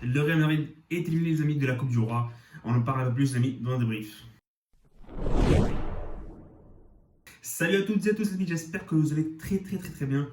Le Real Madrid est éliminé, les amis, de la Coupe du Roi. On en parle un peu plus, les amis, dans le débrief. Salut à toutes et à tous, les amis. J'espère que vous allez très bien.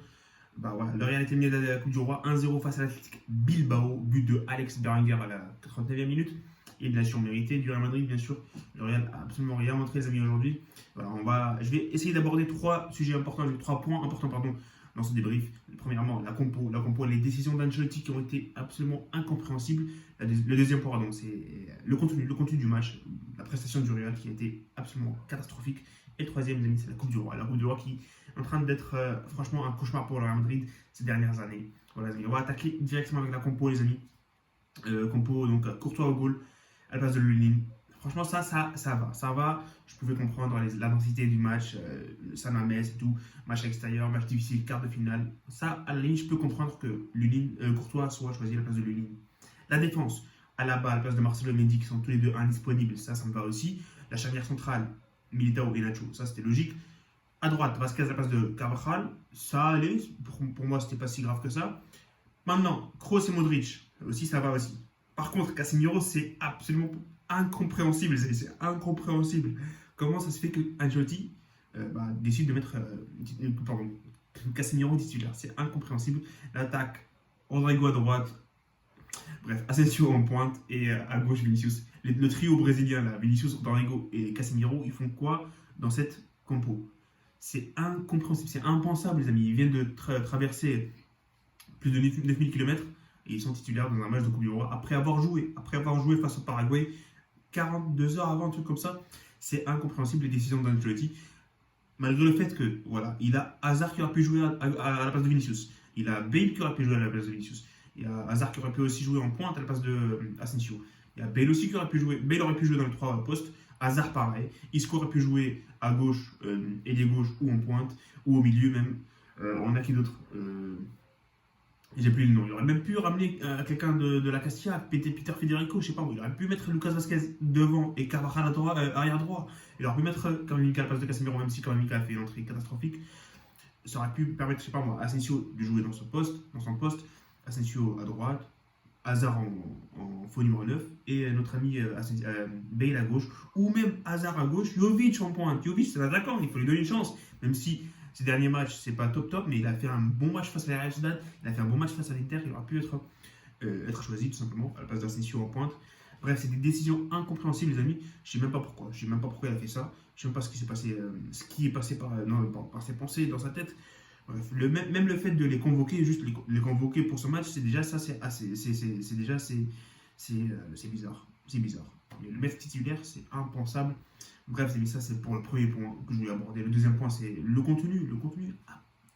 Bah voilà, le Real est éliminé de la Coupe du Roi 1-0 face à l'Athletic Bilbao. But de Alex Berenguer à la 89e minute. Élimination méritée du Real Madrid, bien sûr. Le Real a absolument rien montré, les amis, aujourd'hui. Voilà, je vais essayer d'aborder trois sujets importants, trois points importants, pardon, dans ce débrief. Premièrement, la compo, les décisions d'Ancelotti qui ont été absolument incompréhensibles. Le deuxième point, pardon, c'est le contenu du match, la prestation du Real qui a été absolument catastrophique. Et le troisième, les amis, c'est la Coupe du Roi. La Coupe du Roi qui est en train d'être franchement un cauchemar pour le Real Madrid ces dernières années. Voilà, les amis, on va attaquer directement avec la compo, les amis. Compo, donc Courtois au goal, à la place de Lunin. Franchement, ça va. Je pouvais comprendre la densité du match, San Mamés et tout, match extérieur, match difficile, quart de finale. Ça, à la limite, je peux comprendre que Courtois soit choisi à la place de Lunin. La défense, à la bas, à la place de Marcelo et Mendy, qui sont tous les deux indisponibles, ça me va aussi. La charnière centrale, Militao et Nacho, ça c'était logique. À droite, Vasquez à la place de Carvajal, ça allait. Pour moi, c'était pas si grave que ça. Maintenant, Kroos et Modric, aussi ça va aussi. Par contre, Casemiro, c'est absolument incompréhensible. C'est incompréhensible. Comment ça se fait que Ancelotti décide de mettre Casemiro titulaire? C'est incompréhensible. L'attaque, Rodrigo à droite, bref, Asensio en pointe et à gauche Vinicius. Le trio brésilien, là, Vinicius, Rodrigo et Casemiro, ils font quoi dans cette compo? C'est incompréhensible, c'est impensable, les amis. Ils viennent de traverser plus de 9000 km et ils sont titulaires dans un match de Coupe du Roi après avoir joué face au Paraguay 42 heures avant, un truc comme ça. C'est incompréhensible les décisions d'Ancelotti, malgré le fait que voilà, il a Hazard qui aurait pu jouer à la place de Vinicius, il a Bale qui aurait pu jouer à la place de Vinicius, il y a Hazard qui aurait pu aussi jouer en pointe à la place de Asensio, il y a Bale aussi qui aurait pu jouer, Bale aurait pu jouer dans les trois postes, Hazard pareil, Isco aurait pu jouer à gauche, ailier gauche ou en pointe ou au milieu même. On a qui d'autre? J'ai plus le nom. Il aurait même pu ramener quelqu'un de la Castilla, Peter Federico, je sais pas où. Il aurait pu mettre Lucas Vasquez devant et Carvajal à droite, arrière droit. Il aurait pu mettre Camavinga à la place de Casemiro, même si Camavinga a fait une entrée catastrophique. Ça aurait pu permettre, je sais pas moi, Asensio de jouer dans son poste, Asensio à droite, Hazard en faux numéro 9 et notre ami Bale à gauche, ou même Hazard à gauche, Jovic en pointe. Jovic, c'est un attaquant, il faut lui donner une chance, même si ces derniers matchs, c'est pas top, mais il a fait un bon match face à la Real Sociedad, il a fait un bon match face à l'Inter, il aurait pu être choisi tout simplement à la place d'Asensio en pointe. Bref, c'est des décisions incompréhensibles, les amis. Je sais même pas pourquoi. Je sais même pas pourquoi il a fait ça. Je sais même pas ce qui s'est passé, ce qui est passé par ses pensées, dans sa tête. Bref, même le fait de les convoquer, juste les convoquer pour ce match, c'est déjà ça, c'est bizarre. C'est bizarre. Mais le mettre titulaire, c'est impensable. Bref, ça c'est pour le premier point que je voulais aborder. Le deuxième point, c'est le contenu. Le contenu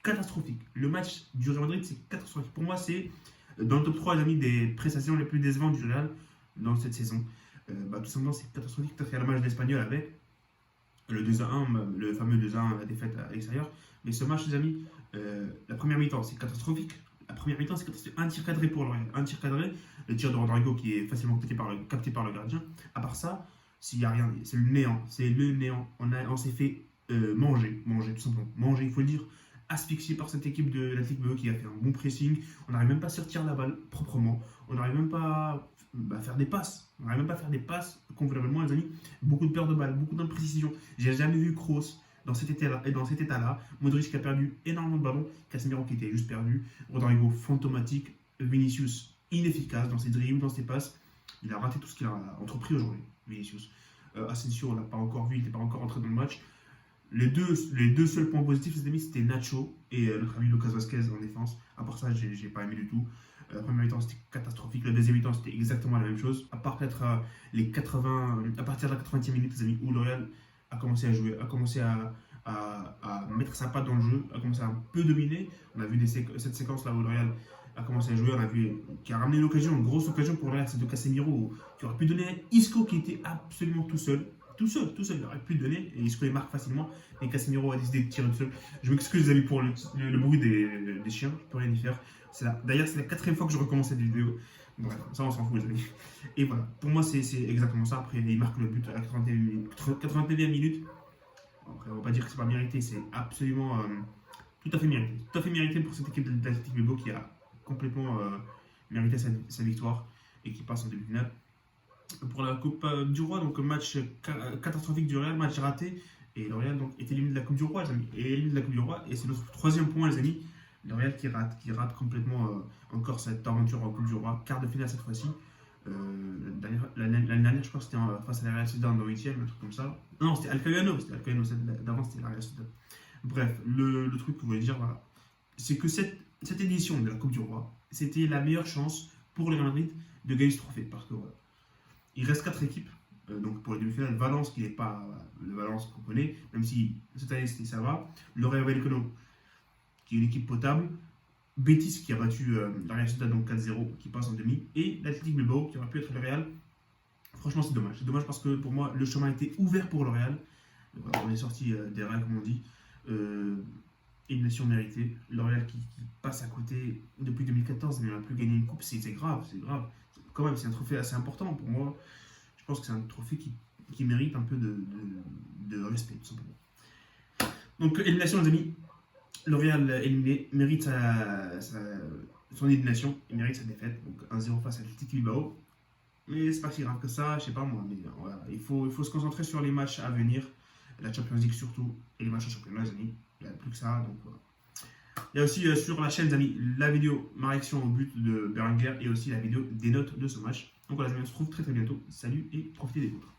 catastrophique. Le match du Real Madrid, c'est catastrophique. Pour moi, c'est dans le top 3, les amis, des prestations les plus décevantes du Real dans cette saison. Tout simplement, c'est catastrophique. Peut-être qu'il y a le match de l'Espagnol avec le 2-1, le fameux 2-1, la défaite à l'extérieur. Mais ce match, les amis, la première mi-temps, c'est catastrophique. La première mi-temps, c'est catastrophique. Un tir cadré pour le Real. Un tir cadré. Le tir de Rodrigo qui est facilement capté par le gardien. À part ça, s'il n'y a rien, c'est le néant. C'est le néant. On s'est fait manger, tout simplement. Manger, il faut le dire. Asphyxié par cette équipe de l'Athletic Bilbao qui a fait un bon pressing. On n'arrive même pas à sortir la balle proprement. On n'arrive même pas à faire des passes. On n'arrive même pas à faire des passes convenablement, les amis. Beaucoup de perte de balle, beaucoup d'imprécision. J'ai jamais vu Kroos dans cet état-là. Modric qui a perdu énormément de ballons. Casemiro qui était juste perdu. Rodrigo fantomatique. Vinicius inefficace dans ses dribbles, dans ses passes. Il a raté tout ce qu'il a entrepris aujourd'hui, Vinicius. Asensio, on l'a pas encore vu, il n'était pas encore entré dans le match. Les deux seuls points positifs, c'était Nacho et notre ami Lucas Vasquez en défense. À part ça, j'ai pas aimé du tout. La première mi-temps, c'était catastrophique. La deuxième mi-temps, c'était exactement la même chose. À part peut-être à partir de la 80e minute, les amis, où le Real a commencé à jouer, a commencé à mettre sa patte dans le jeu, a commencé à un peu dominer. On a vu cette séquence-là où le Real a commencé à jouer, on a vu qui a ramené une grosse occasion pour le Real, c'est de Casemiro, qui aurait pu donner Isco qui était absolument tout seul, il aurait pu le donner et Isco il marque facilement, et Casemiro a décidé de tirer tout seul. Je m'excuse les amis pour le bruit des chiens, je peux rien y faire. D'ailleurs c'est la quatrième fois que je recommence cette vidéo. Bref, ça on s'en fout les amis. Et voilà, pour moi c'est exactement ça. Après il marque le but à la 81e minute. Après on va pas dire que c'est pas mérité, c'est absolument tout à fait mérité. Tout à fait mérité pour cette équipe de l'Athletic Bilbao qui a complètement mérité sa victoire. et qui passe en demi-finale. Pour la Coupe du Roi, donc match catastrophique du Real, match raté. Et le Real donc, est éliminé de la Coupe du Roi, les amis. Et éliminé de la Coupe du Roi. Et c'est notre troisième point, les amis. Le Real qui rate complètement encore cette aventure en Coupe du Roi. Quart de finale cette fois-ci. L'année dernière, je crois que c'était face à la Real Sociedad en 8ème, un truc comme ça. Non, c'était Alcoyano. D'avant, c'était la Real Sociedad. Bref, le truc que je voulais dire, voilà, c'est que cette édition de la Coupe du Roi, c'était la meilleure chance pour le Real Madrid de gagner ce trophée. Parce que voilà, il reste 4 équipes. Donc pour les demi-finales, Valence qui n'est pas le Valence qu'on connaît, même si cette année ça va. Le Rayo Vallecano qui est une équipe potable. Betis qui a battu la Real Sociedad donc 4-0 qui passe en demi. Et l'Athletic Bilbao qui aurait pu être le Real. Franchement c'est dommage. C'est dommage parce que pour moi le chemin a été ouvert pour le Real. Voilà, on est sorti des rails comme on dit. Élimination méritée. Le Real qui passe à côté depuis 2014 mais n'a plus gagné une coupe. C'est grave, c'est grave. Quand même c'est un trophée assez important pour moi. Je pense que c'est un trophée qui mérite un peu de respect, tout simplement. Donc, élimination, les amis. Le Real éliminé mérite son élimination, il mérite sa défaite. Donc, 1-0 face à l'Athletic Bilbao. Mais c'est pas si grave que ça, je sais pas moi. Mais voilà, il faut se concentrer sur les matchs à venir, la Champions League surtout, et les matchs en championnat, les amis. Il n'y a plus que ça, donc voilà. Il y a aussi sur la chaîne, les amis, la vidéo, ma réaction au but de Berenguer et aussi la vidéo des notes de ce match. Donc voilà, les amis, on se retrouve très très bientôt. Salut et profitez des vôtres.